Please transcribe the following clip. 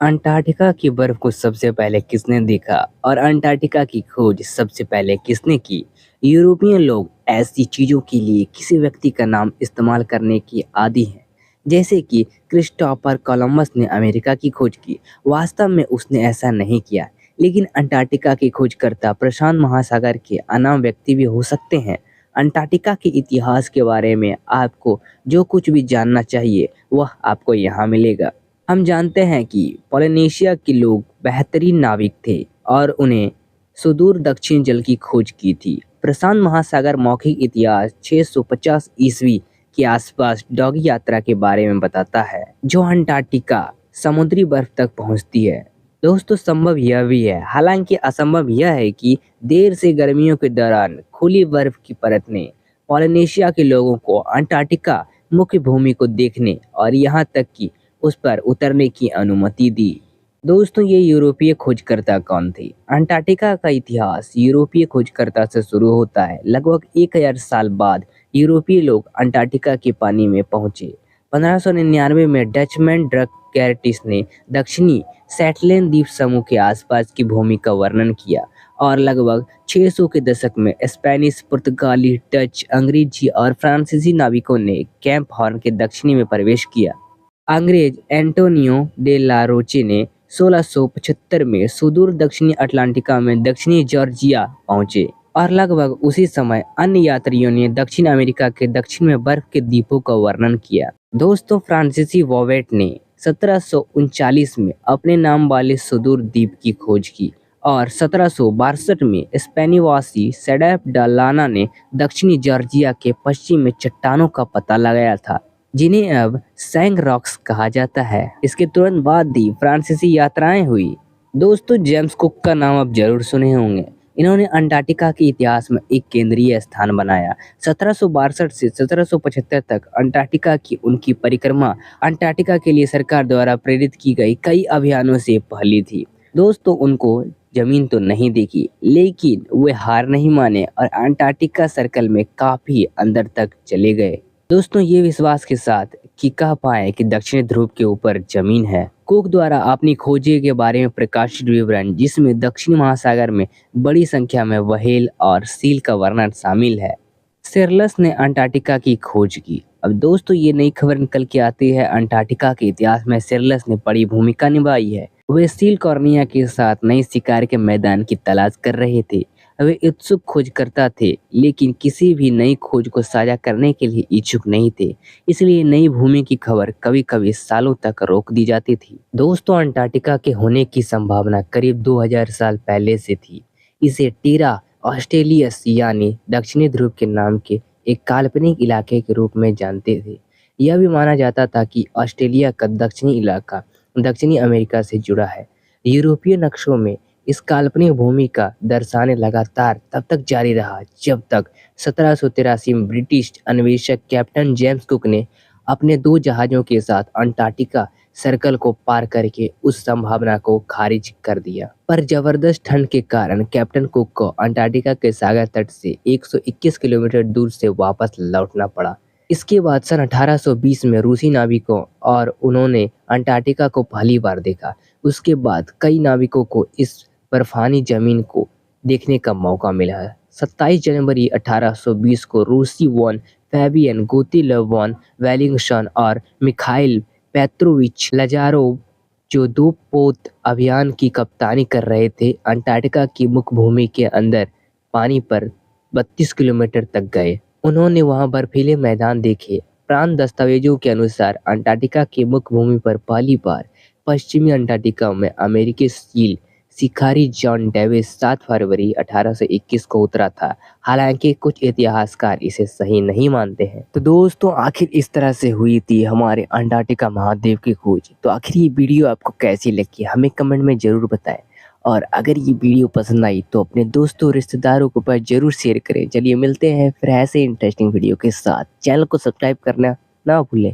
Antarctica की बर्फ को सबसे पहले किसने देखा और अंटार्कटिका की खोज सबसे पहले किसने की? यूरोपियन लोग ऐसी चीजों के लिए किसी व्यक्ति का नाम इस्तेमाल करने की आदी हैं, जैसे कि क्रिस्टोफर कोलंबस ने अमेरिका की खोज की। वास्तव में उसने ऐसा नहीं किया, लेकिन अंटार्कटिका की खोजकर्ता प्रशांत महासागर के अनाम व्यक्ति भी हो सकते हैं। अंटार्कटिका के इतिहास के बारे में आपको जो कुछ भी जानना चाहिए, वह आपको यहाँ मिलेगा। हम जानते हैं कि पोलिनेशिया के लोग बेहतरीन नाविक थे और उन्हें सुदूर दक्षिण जल की खोज की थी। प्रशांत महासागर मौखिक इतिहास 650 ईस्वी के आसपास डॉगी यात्रा के बारे में बताता है, जो अंटार्कटिका समुद्री बर्फ तक पहुंचती है। दोस्तों, संभव यह भी है, हालांकि असंभव यह है कि देर से गर्मियों के दौरान खुली बर्फ की परत ने पोलिनेशिया के लोगों को अंटार्कटिका मुख्य भूमि को देखने और यहाँ तक कि उस पर उतरने की अनुमति दी। दोस्तों, ये यूरोपीय खोजकर्ता कौन थे? अंटार्कटिका का इतिहास यूरोपीय खोजकर्ता से शुरू होता है। लगभग 1000 साल बाद यूरोपीय लोग अंटार्कटिका के पानी में पहुंचे। 1599 में डचमैन ड्रक कैरटिस ने दक्षिणी शेटलैंड द्वीप समूह के आसपास की भूमि का वर्णन किया और लगभग 600 के दशक में स्पेनिश, पुर्तगाली, डच, अंग्रेजी और फ्रांसीसी नाविकों ने कैप हॉर्न के दक्षिणी में प्रवेश किया। अंग्रेज एंटोनियो डे ला रोचे ने 1675 में सुदूर दक्षिणी अटलांटिका में दक्षिणी जॉर्जिया पहुंचे और लगभग उसी समय अन्य यात्रियों ने दक्षिण अमेरिका के दक्षिण में बर्फ के द्वीपों का वर्णन किया। दोस्तों, फ्रांसीसी वॉवेट ने 1739 में अपने नाम वाले सुदूर द्वीप की खोज की और 1762 में स्पेनिवासी सेडैफ डा लाना ने दक्षिणी जॉर्जिया के पश्चिम में चट्टानों का पता लगाया था, जिन्हें अब सैंग रॉक्स कहा जाता है। इसके तुरंत बाद भी फ्रांसीसी यात्राएं हुई। दोस्तों, जेम्स कुक का नाम आप जरूर सुने होंगे। इन्होंने अंटार्कटिका के इतिहास में एक केंद्रीय स्थान बनाया। 1762 से 1775 तक अंटार्कटिका की उनकी परिक्रमा अंटार्कटिका के लिए सरकार द्वारा प्रेरित की गई कई अभियानों से पहली थी। दोस्तों, उनको जमीन तो नहीं देखी, लेकिन वे हार नहीं माने और अंटार्कटिका सर्कल में काफी अंदर तक चले गए। दोस्तों, ये विश्वास के साथ कि कह पाए कि दक्षिणी ध्रुव के ऊपर जमीन है। कुक द्वारा अपनी खोजे के बारे में प्रकाशित विवरण, जिसमें दक्षिणी महासागर में बड़ी संख्या में व्हेल और सील का वर्णन शामिल है। सेरलस ने अंटार्कटिका की खोज की। अब दोस्तों, ये नई खबर निकल के आती है, अंटार्कटिका के इतिहास में सेरलस ने बड़ी भूमिका निभाई है। वे सील कॉर्निया के साथ नई शिकार के मैदान की तलाश कर रहे थे। वे उत्सुक खोजकर्ता थे, लेकिन किसी भी नई खोज को साझा करने के लिए इच्छुक नहीं थे। इसलिए नई भूमि की खबर कभी-कभी सालों तक रोक दी जाती थी। दोस्तों, अंटार्कटिका के होने की संभावना करीब 2000 साल पहले से थी। इसे टेरा ऑस्ट्रेलियस यानी दक्षिणी ध्रुव के नाम के एक काल्पनिक इलाके के रूप में जानते थे। यह भी माना जाता था कि ऑस्ट्रेलिया का दक्षिणी इलाका दक्षिणी अमेरिका से जुड़ा है। यूरोपीय नक्शों में इस काल्पनिक भूमि का दर्शाने लगातार तब तक जारी रहा जब तक 1783 में ब्रिटिश अन्वेषक कैप्टन जेम्स कुक ने अपने 2 जहाजों के साथ अंटार्कटिका सर्कल को पार करके उस संभावना को खारिज कर दिया। पर जबरदस्त ठंड के कारण कैप्टन कुक को अंटार्कटिका के सागर तट से 121 किलोमीटर दूर से वापस लौटना पड़ा। इसके बाद सन 1820 में रूसी नाविकों और उन्होंने अंटार्कटिका को पहली बार देखा। उसके बाद कई नाविकों को इस बर्फानी जमीन को देखने का मौका मिला है। 27 जनवरी 1820 को रूसी वॉन फैबियन गोतिलव वॉन वेलिंगशन और मिखाइल पेत्रोविच लजारोव, जो 2 पोत अभियान की कप्तानी कर रहे थे, अंटार्कटिका की मुख्य भूमि के अंदर पानी पर 32 किलोमीटर तक गए। उन्होंने वहां बर्फीले मैदान देखे। प्रांत दस्तावेजों के अनुसार अंटार्कटिका की मुख्य भूमि पर पहली बार पश्चिमी अंटार्कटिका में अमेरिकी सील शिकारी जॉन डेविस 7 फरवरी 1821 को उतरा था। हालांकि कुछ इतिहासकार इसे सही नहीं मानते हैं। तो दोस्तों, आखिर इस तरह से हुई थी हमारे अंटार्कटिका महाद्वीप की खोज। तो आखिर ये वीडियो आपको कैसी लगी, हमें कमेंट में जरूर बताएं। और अगर ये वीडियो पसंद आई तो अपने दोस्तों रिश्तेदारों के पास जरूर शेयर करें। चलिए मिलते हैं फिर ऐसे इंटरेस्टिंग वीडियो के साथ। चैनल को सब्सक्राइब करना ना भूलें।